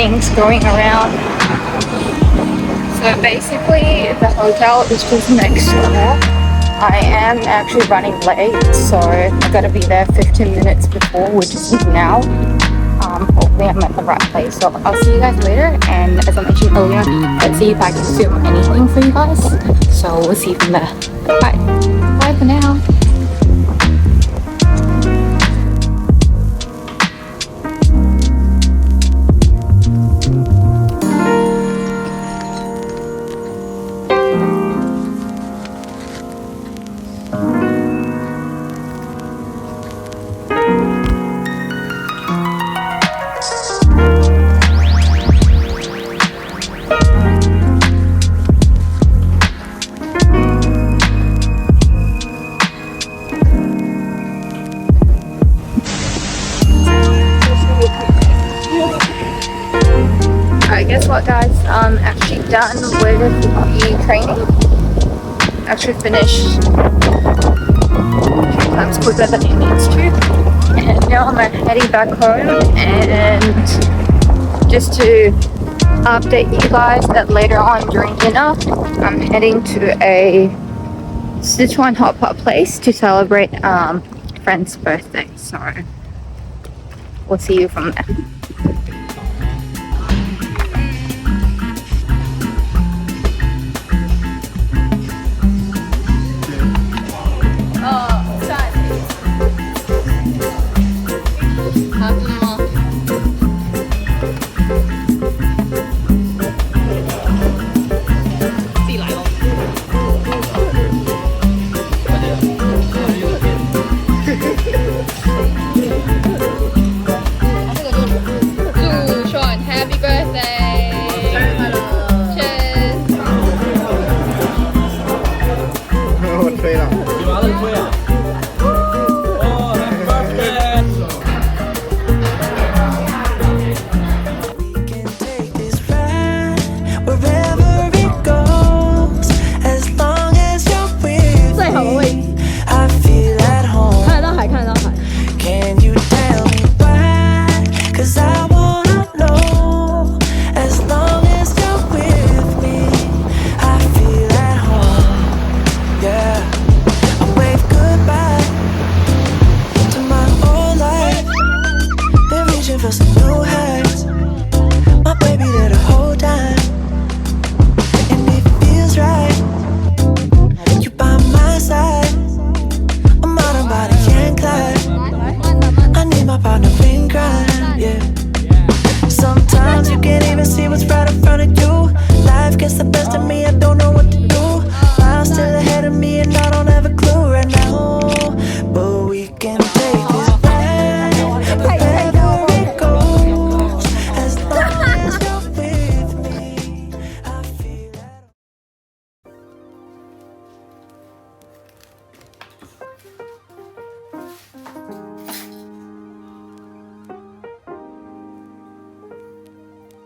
things going around. So basically the hotel is just next door. I am actually running late, so I gotta be there 15 minutes before, which is now. Hopefully I'm at the right place. So I'll see you guys later, and as I mentioned earlier, let's see if I can film anything for you guys. So we'll see from there. Bye. Bye for now. Guess what, guys? I'm actually done with the training. Actually finished 2 times quicker than it needs to. And now I'm heading back home, and just to update you guys that later on during dinner I'm heading to a Sichuan Hotpot place to celebrate friend's birthday. So we'll see you from there.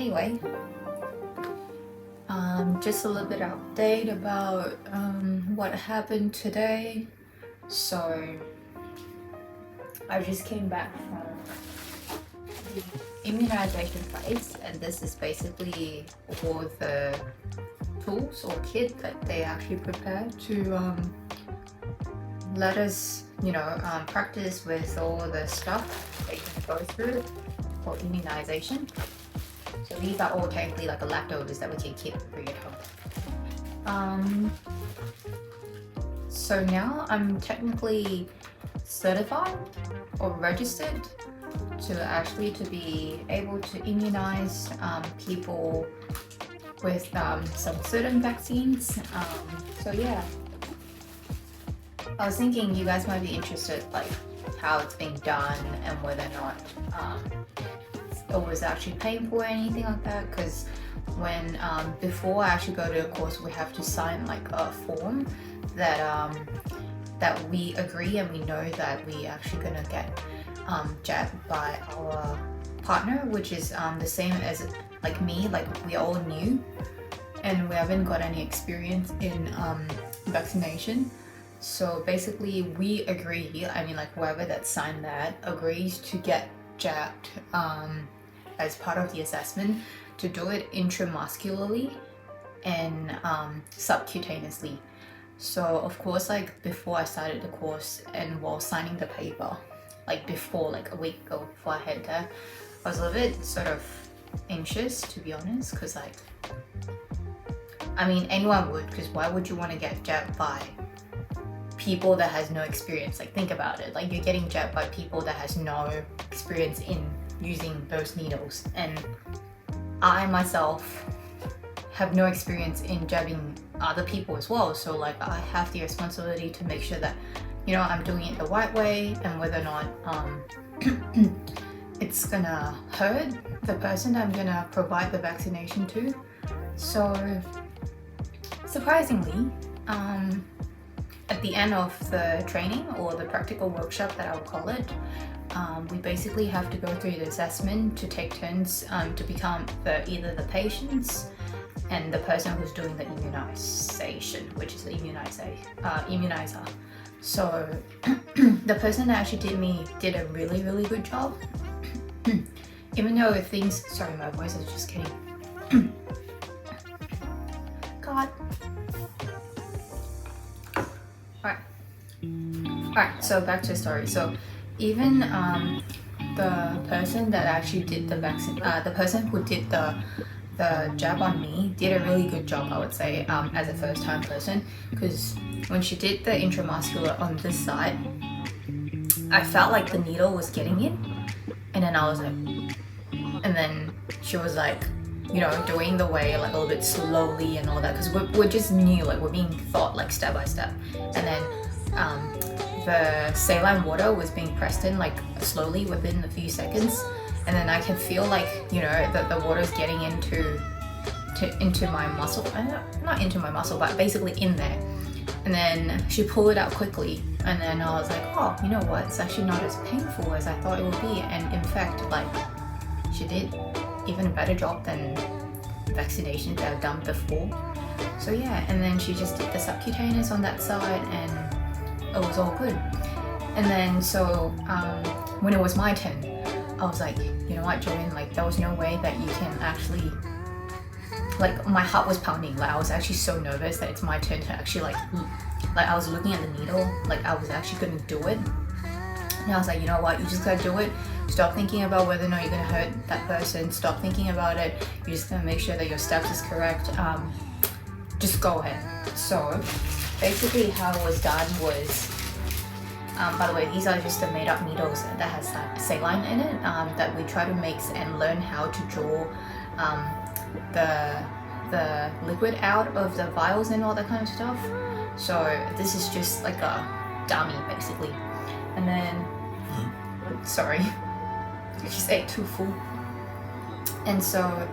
Anyway, just a little bit update about what happened today. So I just came back from the immunization phase, and this is basically all the tools or kit that they actually prepared to let us, practice with all the stuff that you can go through for immunization. So these are all technically like a leftovers that we can keep for your health. So now I'm technically certified or registered to be able to immunize people with some certain vaccines. So yeah, I was thinking you guys might be interested like how it's being done and whether or not it was actually painful or anything like that, because when before I actually go to a course we have to sign like a form that that we agree and we know that we actually gonna get jabbed by our partner, which is the same as like me, like we all new and we haven't got any experience in vaccination. So basically we agree, I mean like whoever that signed that agrees to get jabbed as part of the assessment to do it intramuscularly and subcutaneously. So of course, like before I started the course and while signing the paper, like before, like a week ago before I head there, I was a little bit sort of anxious, to be honest, because like, I mean, anyone would, because why would you want to get jabbed by people that has no experience? Like, think about it, like you're getting jabbed by people that has no experience in using those needles, and I myself have no experience in jabbing other people as well. So like I have the responsibility to make sure that, you know, I'm doing it the right way, and whether or not it's gonna hurt the person I'm gonna provide the vaccination to. So surprisingly, at the end of the training, or the practical workshop that I would call it, we basically have to go through the assessment to take turns to become either the patients and the person who's doing the immunization, which is the immunizer. So the person that actually did a really good job. Even though things, sorry, my voice is just getting God. Alright, so back to the story. So even the person that actually did the vaccine, the person who did the jab on me did a really good job, I would say, as a first time person, because when she did the intramuscular on this side, I felt like the needle was getting in, and then I was like, and then she was like, you know, doing the way like a little bit slowly and all that, because we're just new, like we're being taught like step by step, and then the saline water was being pressed in like slowly within a few seconds, and then I can feel like, you know, that the water's getting into my muscle, not into my muscle, but basically in there. And then she pulled it out quickly, and then I was like, oh, you know what, it's actually not as painful as I thought it would be. And in fact, like, she did even a better job than vaccinations that I've done before. So yeah, and then she just did the subcutaneous on that side, and it was all good. And then so when it was my turn, I was like, you know what, Joanne, like there was no way that you can actually, like my heart was pounding, like I was actually so nervous that it's my turn to actually like I was looking at the needle, like I was actually gonna do it. And I was like, you know what, you just gotta do it. Stop thinking about whether or not you're gonna hurt that person. Stop thinking about it. You're just gonna make sure that your steps is correct. Just go ahead. So basically how it was done was, by the way, these are just the made up needles that has saline in it, that we try to mix and learn how to draw the liquid out of the vials and all that kind of stuff. So this is just like a dummy basically. And then, sorry, I just ate too full. And so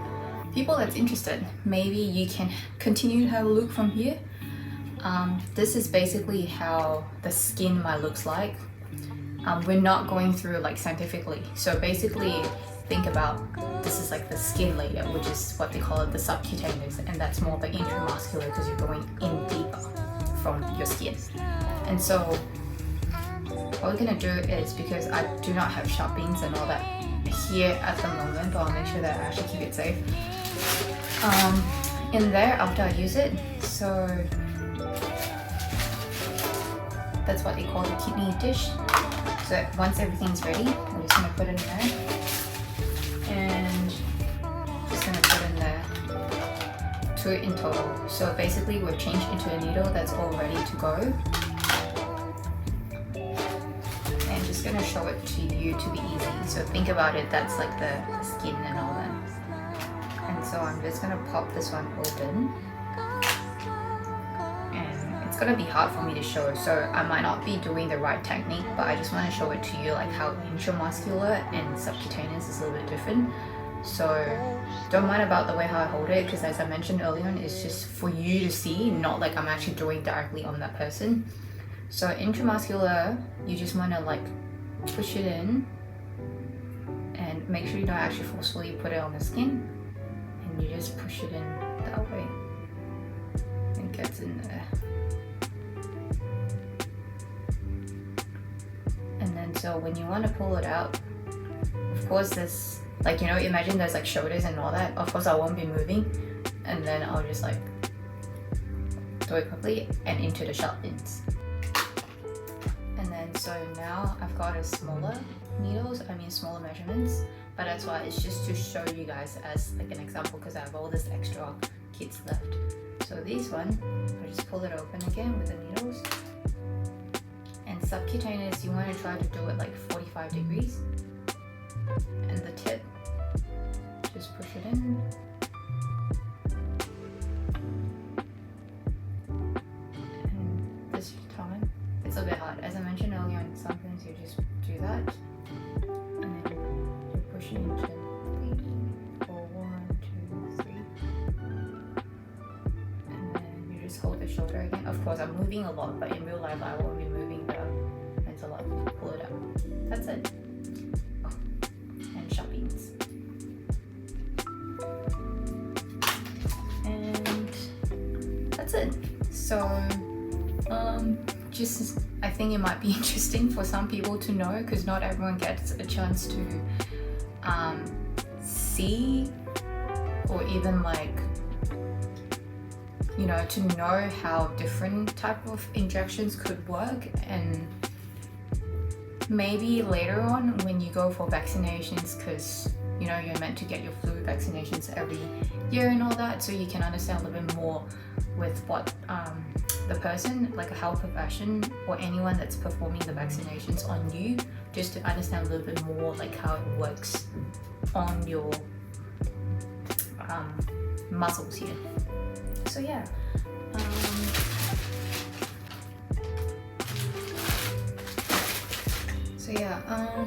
people that's interested, maybe you can continue to have a look from here. This is basically how the skin might looks like. We're not going through like scientifically. So basically think about, this is like the skin layer, which is what they call it, the subcutaneous, and that's more the intramuscular because you're going in deeper from your skin. And so what we're gonna do is, because I do not have sharpings and all that here at the moment, but I'll make sure that I actually keep it safe in there after I use it. So that's what they call the kidney dish. So once everything's ready, we're just gonna put it in there, and just gonna put in there 2 in total. So basically we've changed into a needle that's all ready to go. And just gonna show it to you to be easy. So think about it, that's like the skin and all that. And so I'm just gonna pop this one open. It's gonna be hard for me to show, so I might not be doing the right technique, but I just want to show it to you, like how intramuscular and subcutaneous is a little bit different. So don't mind about the way how I hold it, because as I mentioned earlier on, it's just for you to see, not like I'm actually drawing directly on that person. So intramuscular, you just want to like push it in and make sure you don't actually forcefully put it on the skin, and you just push it in that way. It gets in there. And then so when you want to pull it out, of course there's like, you know, imagine there's like shoulders and all that. Of course I won't be moving, and then I'll just like do it properly and into the sharp ends. And then so now I've got a smaller needles, I mean smaller measurements, but that's why it's just to show you guys as like an example, because I have all this extra kits left. So this one, I just pull it open again with the needles. And subcutaneous, you want to try to do it like 45 degrees. And the tip, just push it in. And this time, it's a bit hard. As I mentioned earlier, and sometimes you just do that. And then you push it into 3, 4, 1, 2, 3. And then you just hold the shoulder again. Of course, I'm moving a lot, but in real life, I won't be moving the hands a lot. Pull it out. That's it. Sharpies. And that's it. So just I think it might be interesting for some people to know, because not everyone gets a chance to see, or even like, you know, to know how different type of injections could work. And maybe later on when you go for vaccinations, because you know you're meant to get your flu vaccinations every year and all that, so you can understand a little bit more with what the person, like a health profession or anyone that's performing the vaccinations on you, just to understand a little bit more like how it works on your muscles here. So yeah. So yeah,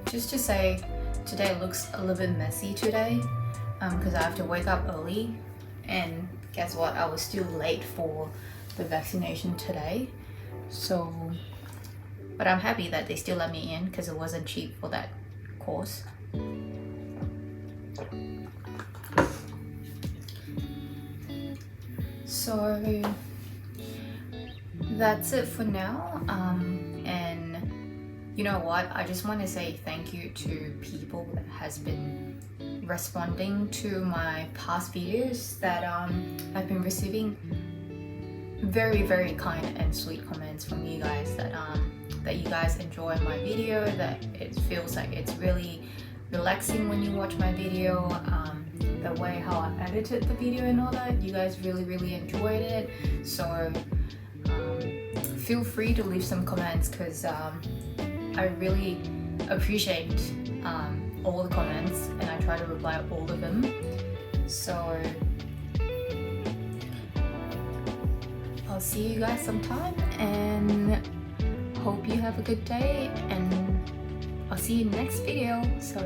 just to say, today looks a little bit messy today, because I have to wake up early, and guess what, I was still late for the vaccination today. So, but I'm happy that they still let me in, because it wasn't cheap for that course. So that's it for now. And you know what, I just want to say thank you to people that has been responding to my past videos, that I've been receiving very, very kind and sweet comments from you guys, that you guys enjoy my video, that it feels like it's really relaxing when you watch my video, the way how I edited the video and all that, you guys really enjoyed it. So feel free to leave some comments, because I really appreciate all the comments, and I try to reply all of them. So I'll see you guys sometime, and hope you have a good day, and I'll see you in the next video. So